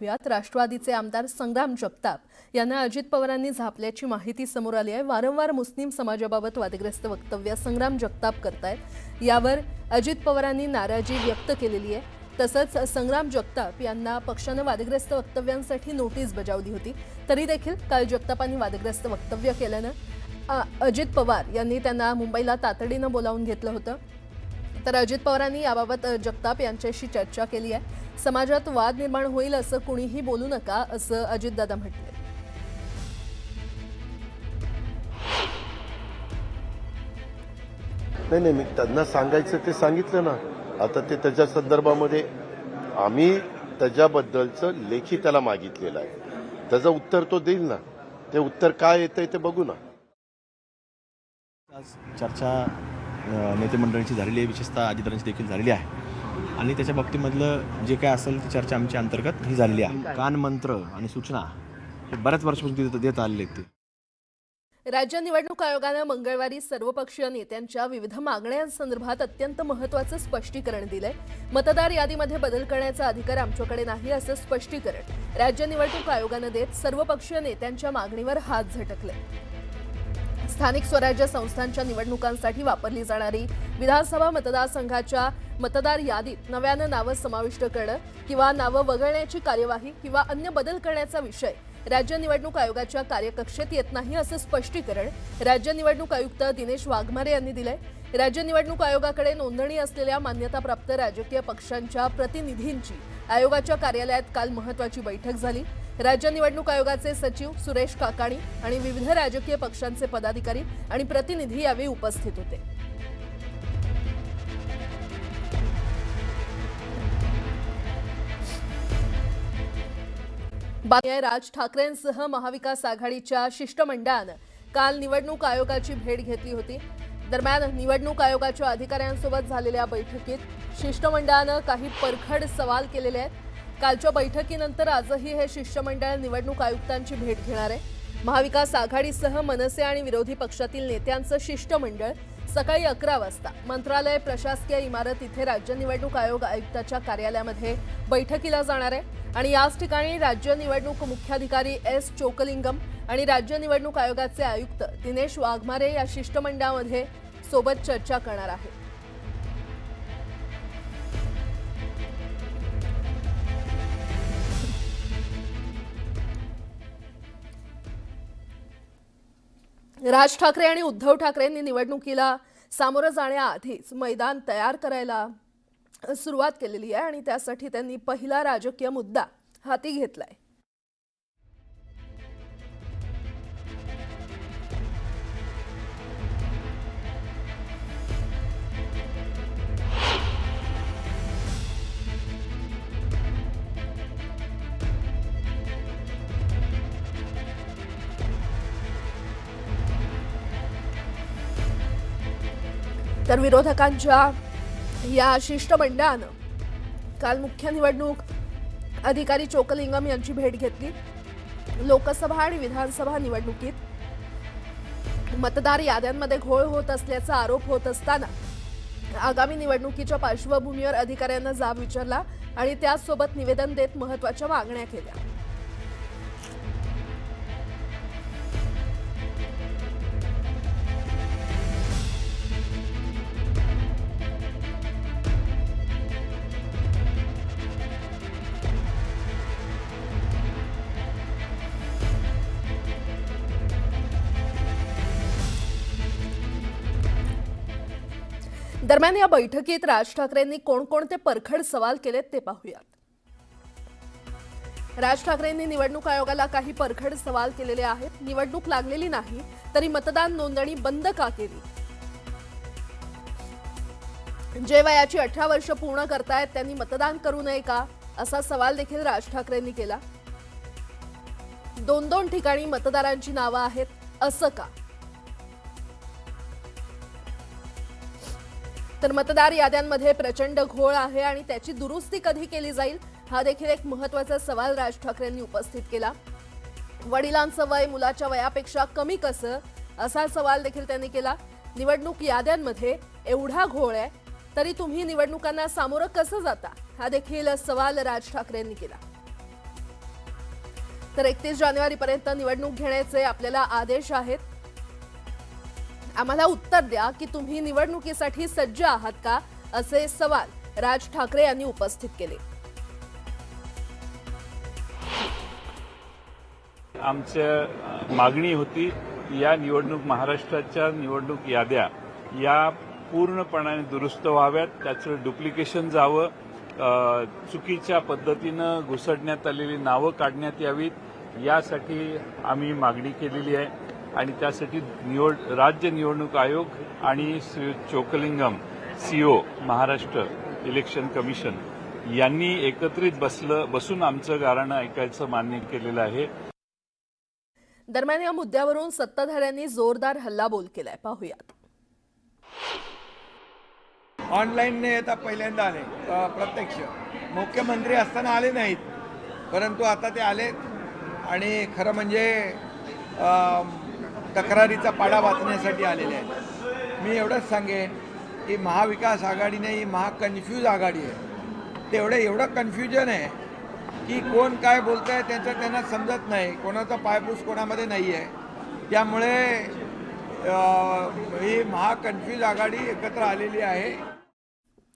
पाहूयात। राष्ट्रवादीचे आमदार संग्राम जगताप यांना अजित पवारांनी झापल्याची माहिती समोर आली आहे। वारंवार मुस्लिम समाजाबाबत वादग्रस्त वक्तव्य संग्राम जगताप करतायत। यावर अजित पवारांनी नाराजी व्यक्त केलेली आहे। तसंच संग्राम जगताप यांना पक्षाने वादग्रस्त वक्तव्यांसाठी नोटीस बजावली होती। तरी देखील काल जगतापांनी वादग्रस्त वक्तव्य केल्यानं अजित पवार यांनी त्यांना मुंबईला तातडीनं बोलावून घेतलं होतं। तर अजित पवारांनी याबाबत जगताप यांच्याशी चर्चा केली आहे। समाजात वाद निर्माण होईल असं कुणीही बोलू नका असं अजितदादा म्हटले। नाही मी त्यांना सांगायचं ते सांगितलं ना। आता ते त्याच्या संदर्भामध्ये आम्ही त्याच्याबद्दलचं लेखी त्याला मागितलेलं आहे। त्याचं उत्तर तो देईल ना। ते उत्तर काय येतंय ते बघू ना। आज चर्चा नेते मंडळींची झालेली आहे, विशेषतः अजितदादांची देखील झालेली आहे आणि त्याच्या बाबतीमधलं जे काय असेल ती चर्चा आमच्या अंतर्गत ही झालेली आहे। कान मंत्र आणि सूचना हे बऱ्याच वर्षापासून देत आलेले आहेत। राज्य निवडणूक आयोगाने मंगळवारी सर्वपक्षीय नेत्यांच्या विविध मागण्यांसंदर्भात अत्यंत महत्त्वाचं स्पष्टीकरण दिलंय। मतदार यादीमध्ये बदल करण्याचा अधिकार आमच्याकडे नाही असं स्पष्टीकरण राज्य निवडणूक आयोगाने देत सर्वपक्षीय नेत्यांच्या मागणीवर हात झटकले। स्थानिक स्वराज्य संस्थांच्या निवडणुकांसाठी वापरली जाणारी विधानसभा मतदारसंघाच्या मतदार यादीत नव्यानं नावं समाविष्ट करणं किंवा नावं वगळण्याची कार्यवाही किंवा अन्य बदल करण्याचा विषय राज्य निवडणूक आयोगाच्या कार्यकक्षेत येत नाही असं स्पष्टीकरण राज्य निवडणूक आयुक्त दिनेश वाघमारे यांनी दिलंय। राज्य निवडणूक आयोगाकडे नोंदणी असलेल्या मान्यताप्राप्त राजकीय पक्षांच्या प्रतिनिधींची आयोगाच्या कार्यालयात काल महत्त्वाची बैठक झाली। राज्य निवडणूक आयोगाचे सचिव सुरेश काकाणी आणि विविध राजकीय पक्षांचे पदाधिकारी आणि प्रतिनिधी यावेळी उपस्थित होते। राज ठाकरेंसह महाविकास आघाडीच्या शिष्टमंडळानं काल निवडणूक आयोगाची भेट घेतली होती। दरम्यान निवडणूक आयोगाच्या अधिकाऱ्यांसोबत झालेल्या बैठकीत शिष्टमंडळानं काही परखड सवाल केलेले आहेत। कालच्या बैठकीनंतर आजही हे शिष्टमंडळ निवडणूक आयुक्तांची भेट घेणार आहे। महाविकास आघाडीसह मनसे आणि विरोधी पक्षातील नेत्यांचं शिष्टमंडळ सकाळी 11 वाजता मंत्रालय प्रशासकीय इमारत इथे राज्य निवडणूक आयोग आयुक्ताच्या कार्यालयामध्ये बैठकीला जाणार आहे आणि याच ठिकाणी राज्य निवडणूक मुख्याधिकारी एस चोकलिंगम आणि राज्य निवडणूक आयोगाचे आयुक्त दिनेश वाघमारे या शिष्टमंडळामध्ये सोबत चर्चा करणार आहेत। राज ठाकरे आणि उद्धव ठाकरेंनी निवडणुकीला सामोरं जाण्याआधीच मैदान तयार करायला सुरुवात केलेली आहे आणि त्यासाठी त्यांनी पहिला राजकीय मुद्दा हाती घेतलाय। तर विरोधकांच्या या शिष्टमंडळानं काल मुख्य निवडणूक अधिकारी चोकलिंगम यांची भेट घेतली। लोकसभा आणि विधानसभा निवडणुकीत मतदार याद्यांमध्ये घोळ होत असल्याचा आरोप होत असताना आगामी निवडणुकीच्या पार्श्वभूमीवर अधिकाऱ्यांना जाब विचारला आणि त्यासोबत निवेदन देत महत्त्वाच्या मागण्या केल्या। दरम्यान या बैठकीत राज ठाकरेंनी कोणकोणते परखड सवाल केलेत ते पाहूयात। राज ठाकरेंनी निवडणूक आयोगाला काही परखड सवाल केलेले आहेत। निवडणूक लागलेली नाही तरी मतदान नोंदणी बंद का केली? जे वयाची 18 वर्ष पूर्ण करतायत त्यांनी मतदान करू नये का असा सवाल देखील राज ठाकरेंनी केला। 2-2 ठिकाणी मतदारांची नावं आहेत असं का? तर मतदार याद्यांमध्ये प्रचंड घोळ आहे आणि त्याची दुरुस्ती कधी केली जाईल हा देखील एक महत्त्वाचा सवाल राज ठाकरेंनी उपस्थित केला। वडिलांचं वय मुलाच्या वयापेक्षा कमी कसं असा सवाल देखील त्यांनी केला। निवडणूक याद्यांमध्ये एवढा घोळ आहे तरी तुम्ही निवडणुकांना सामोरं कसं जाता हा देखील सवाल राज ठाकरेंनी केला। तर 31 जानेवारीपर्यंत निवडणूक घेण्याचे आपल्याला आदेश आहेत. आम्हाला उत्तर द्या की तुम्ही निवडणुकीसाठी सज्ज आहात का, असे सवाल राज ठाकरे यांनी उपस्थित केले. आमच्या मागणी होती या निवडणूक महाराष्ट्राच्या निवडणूक याद्या या पूर्णपणाने दुरुस्त व्हाव्यात, त्याचं डुप्लिकेशन जावं, चुकीच्या पद्धतीनं घुसडण्यात आलेली नावं काढण्यात यावीत, यासाठी आम्ही मागणी केलेली आहे. आणि त्यासाठी राज्य निवडणूक आयोग आणि Shri Chockalingam CO Maharashtra election commission यांनी एकत्रित बसून आमचं गाऱ्हाणं ऐकायचं मान्य केलेलं आहे. दरम्यान या मुद्द्यावरून सत्ताधाऱ्यांनी जोरदार हल्लाबोल केलाय. पाहूयात. ऑनलाईन ने येता पहिल्यांदा आले, प्रत्यक्ष मुख्यमंत्री असताना आले नाहीत, परंतु आता ते आलेत आणि खरं म्हणजे तक्रारीचा पाडा वाचण्यासाठी आलेले आहेत. मी एवढंच सांगेन की महाविकास आघाडीने ही महाकन्फ्यूज आघाडी आहे. ते एवढं कन्फ्युजन आहे की कोण काय बोलत आहे त्याचं त्यांना समजत नाही, कोणाचा पायपूस कोणामध्ये नाही आहे. त्यामुळे ही महाकन्फ्यूज आघाडी एकत्र आलेली आहे.